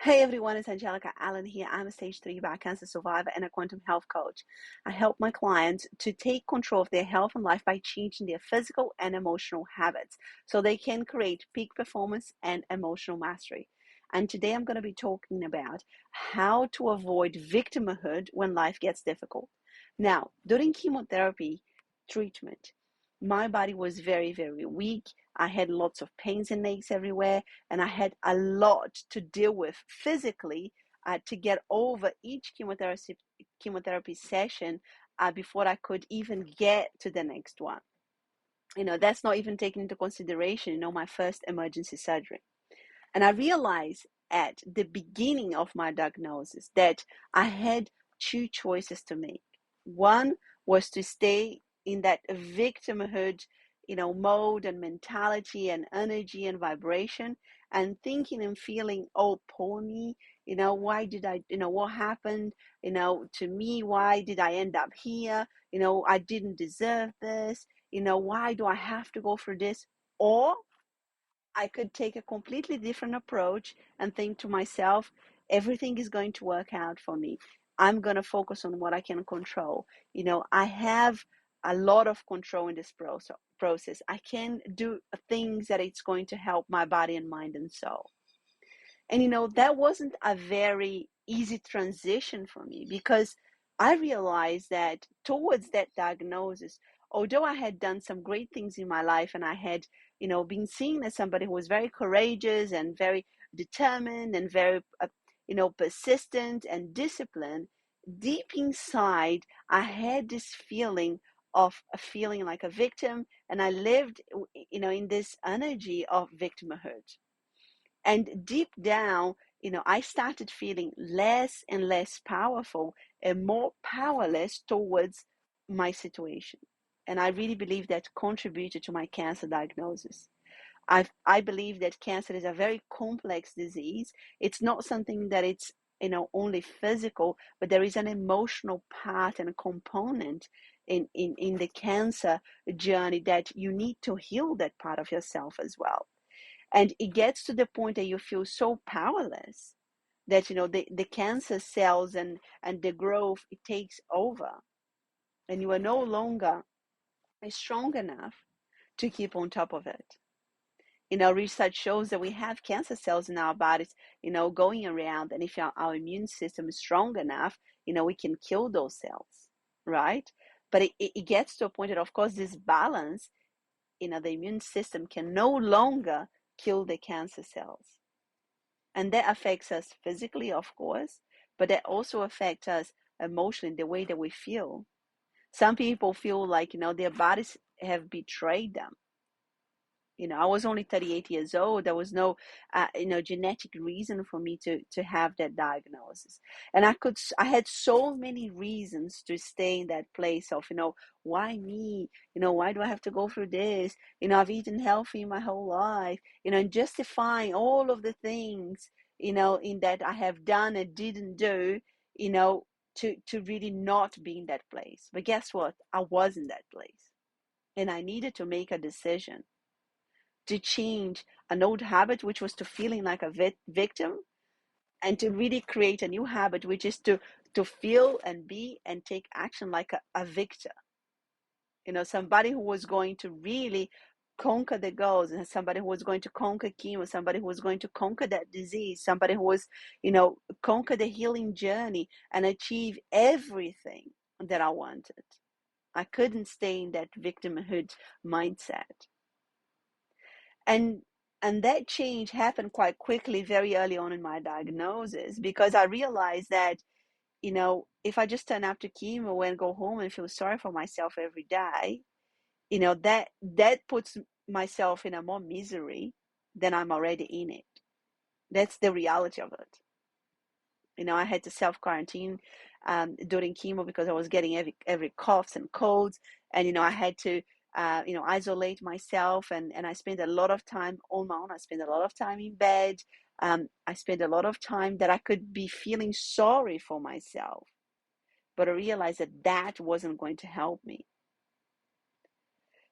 Hey everyone, it's 𝗕𝗢𝗢𝗓𝗖𝗓 here. I'm a stage 3 bowel cancer survivor and a quantum health coach. I help my clients to take control of their health and life by changing their physical and emotional habits so they can create peak performance and emotional mastery. And today I'm going to be talking about how to avoid victimhood when life gets difficult. Now, during chemotherapy treatment, my body was very, very weak. I had lots of pains and aches everywhere, and I had a lot to deal with physically to get over each chemotherapy session before I could even get to the next one. That's not even taking into consideration, my first emergency surgery. And I realized at the beginning of my diagnosis that I had two choices to make. One was to stay in that victimhood, mode and mentality and energy and vibration and thinking and feeling, oh, poor me, why did I, what happened, to me, why did I end up here? I didn't deserve this. Why do I have to go through this? Or I could take a completely different approach and think to myself, everything is going to work out for me. I'm going to focus on what I can control. I have a lot of control in this process. I can do things that it's going to help my body and mind and soul. And, that wasn't a very easy transition for me because I realized that towards that diagnosis, although I had done some great things in my life and I had, been seen as somebody who was very courageous and very determined and very, persistent and disciplined, deep inside, I had this feeling of feeling like a victim, and I lived, in this energy of victimhood. And deep down, I started feeling less and less powerful and more powerless towards my situation. And I really believe that contributed to my cancer diagnosis. I believe that cancer is a very complex disease. It's not something that it's, only physical, but there is an emotional part and a component in the cancer journey that you need to heal that part of yourself as well. And it gets to the point that you feel so powerless that the cancer cells and the growth, it takes over, and you are no longer strong enough to keep on top of it. Research shows that we have cancer cells in our bodies, going around, and if our immune system is strong enough, we can kill those cells, right? But it gets to a point that, of course, this balance, the immune system can no longer kill the cancer cells. And that affects us physically, of course, but that also affects us emotionally, the way that we feel. Some people feel like, their bodies have betrayed them. I was only 38 years old. There was no, genetic reason for me to have that diagnosis. And I had so many reasons to stay in that place of, why me? Why do I have to go through this? I've eaten healthy my whole life, and justifying all of the things, in that I have done and didn't do, to really not be in that place. But guess what? I was in that place. And I needed to make a decision to change an old habit, which was to feeling like a victim, and to really create a new habit, which is to feel and be and take action like a victor. Somebody who was going to really conquer the goals, and somebody who was going to conquer chemo, somebody who was going to conquer that disease, somebody who was, conquer the healing journey and achieve everything that I wanted. I couldn't stay in that victimhood mindset. And that change happened quite quickly, very early on in my diagnosis, because I realized that, if I just turn up to chemo and go home and feel sorry for myself every day, that puts myself in a more misery than I'm already in it. That's the reality of it. I had to self-quarantine during chemo because I was getting every coughs and colds, and I had to isolate myself, and I spent a lot of time on my own. I spent a lot of time in bed. I spent a lot of time that I could be feeling sorry for myself, but I realized that wasn't going to help me.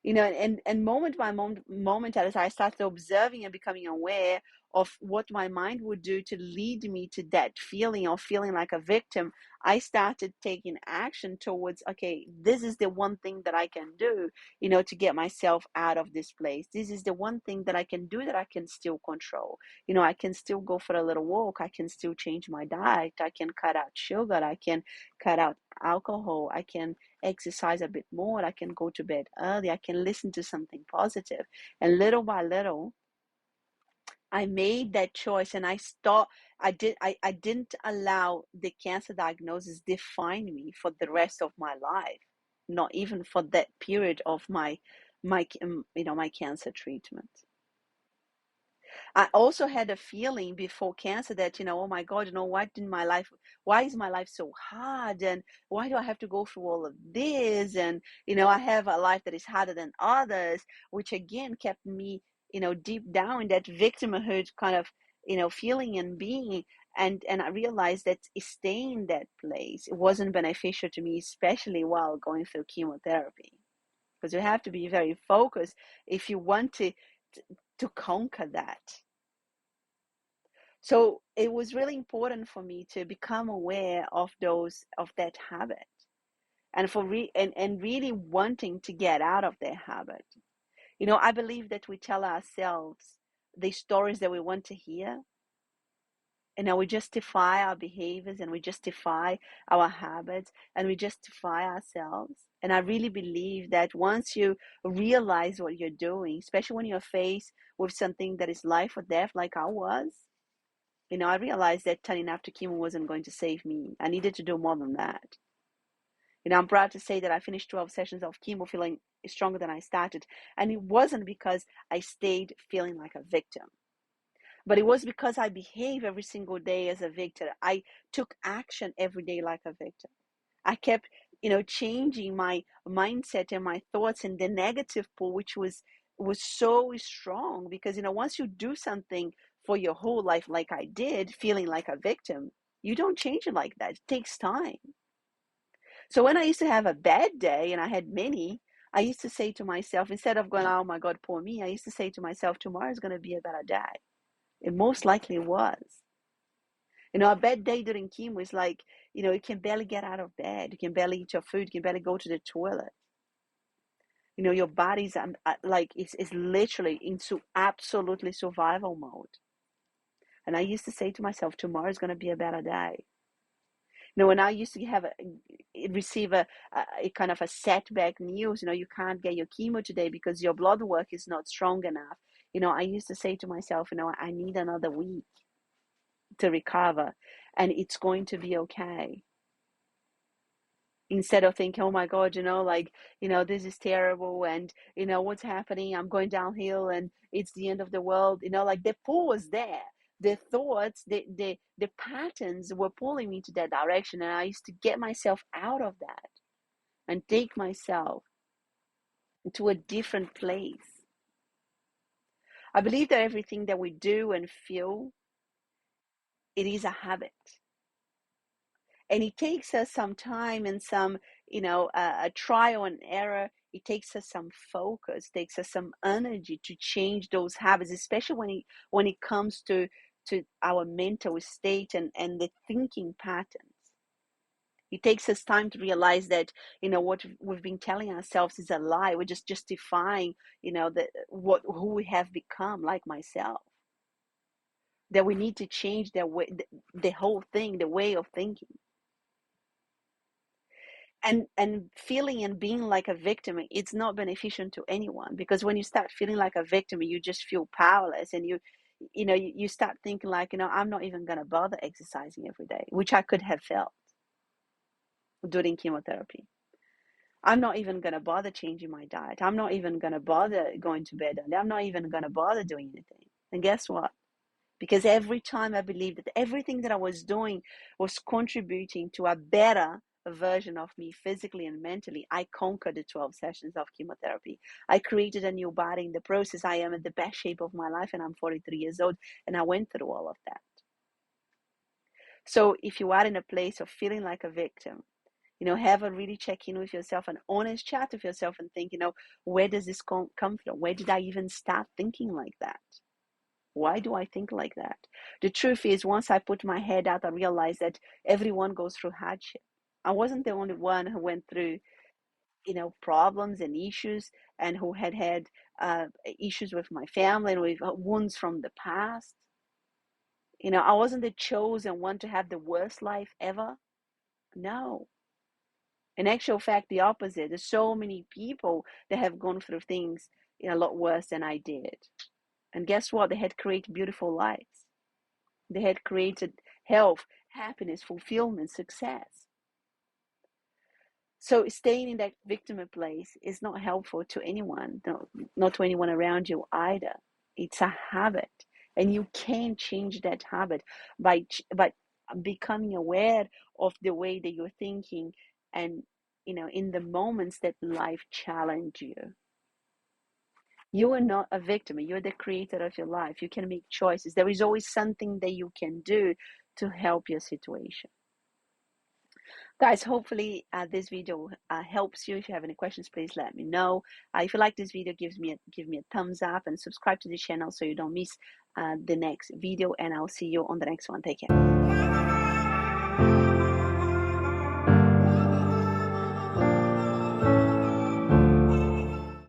And moment by moment, as I started observing and becoming aware of what my mind would do to lead me to that feeling of feeling like a victim, I started taking action towards, okay, this is the one thing that I can do, to get myself out of this place. This is the one thing that I can do that I can still control. I can still go for a little walk. I can still change my diet. I can cut out sugar. I can cut out alcohol. I can exercise a bit more. I can go to bed early. I can listen to something positive. And little by little, I made that choice, and I didn't allow the cancer diagnosis define me for the rest of my life, not even for that period of my cancer treatment. I also had a feeling before cancer that, oh my God, why is my life so hard? And why do I have to go through all of this? And, I have a life that is harder than others, which again kept me, deep down in that victimhood kind of, feeling and being. And I realized that staying in that place, it wasn't beneficial to me, especially while going through chemotherapy. Because you have to be very focused if you want to conquer that. So it was really important for me to become aware of that habit, and and really wanting to get out of that habit. I believe that we tell ourselves the stories that we want to hear, and now we justify our behaviors, and we justify our habits, and we justify ourselves. And I really believe that once you realize what you're doing, especially when you're faced with something that is life or death, like I was, I realized that turning after chemo wasn't going to save me. I needed to do more than that. I'm proud to say that I finished 12 sessions of chemo feeling stronger than I started. And it wasn't because I stayed feeling like a victim, but it was because I behaved every single day as a victim. I took action every day like a victim. I kept, changing my mindset and my thoughts in the negative pool, which was so strong, because, once you do something for your whole life, like I did, feeling like a victim, you don't change it like that. It takes time. So when I used to have a bad day, and I had many, I used to say to myself, instead of going, oh my God, poor me, I used to say to myself, tomorrow is going to be a better day. It most likely was. A bad day during chemo is like, you can barely get out of bed. You can barely eat your food. You can barely go to the toilet. Your body's like, it's literally into absolutely survival mode. And I used to say to myself, tomorrow is going to be a better day. When I used to receive a kind of a setback news, you can't get your chemo today because your blood work is not strong enough. I used to say to myself, I need another week to recover, and it's going to be okay. Instead of thinking, oh my God, this is terrible, and what's happening, I'm going downhill, and it's the end of the world. The pull was there. The thoughts, the patterns were pulling me to that direction, and I used to get myself out of that and take myself to a different place. I believe that everything that we do and feel, it is a habit. And it takes us some time and some, a trial and error. It takes us some focus, takes us some energy to change those habits, especially when it comes to our mental state and the thinking patterns. It takes us time to realize that, what we've been telling ourselves is a lie. We're just justifying, who we have become, like myself. That we need to change the whole thing, the way of thinking. And feeling and being like a victim, it's not beneficial to anyone, because when you start feeling like a victim, you just feel powerless, and you start thinking like, I'm not even going to bother exercising every day, which I could have felt during chemotherapy. I'm not even going to bother changing my diet. I'm not even going to bother going to bed early. I'm not even going to bother doing anything. And guess what? Because every time I believed that everything that I was doing was contributing to a better version of me physically and mentally, I conquered the 12 sessions of chemotherapy. I created a new body in the process. I am in the best shape of my life, and I'm 43 years old, and I went through all of that. So if you are in a place of feeling like a victim, have a really check in with yourself, an honest chat with yourself, and think, where does this come from? Where did I even start thinking like that? Why do I think like that? The truth is, once I put my head out, I realized that everyone goes through hardship. I wasn't the only one who went through, problems and issues, and who had issues with my family and with wounds from the past. I wasn't the chosen one to have the worst life ever. No. In actual fact, the opposite. There's so many people that have gone through things a lot worse than I did. And guess what? They had created beautiful lives. They had created health, happiness, fulfillment, success. So staying in that victim place is not helpful to anyone, not to anyone around you either. It's a habit, and you can change that habit by becoming aware of the way that you're thinking, and in the moments that life challenge you. You are not a victim. You're the creator of your life. You can make choices. There is always something that you can do to help your situation. Guys, hopefully this video helps you. If you have any questions, please let me know. If you like this video, give me a thumbs up and subscribe to the channel so you don't miss the next video, and I'll see you on the next one. Take care.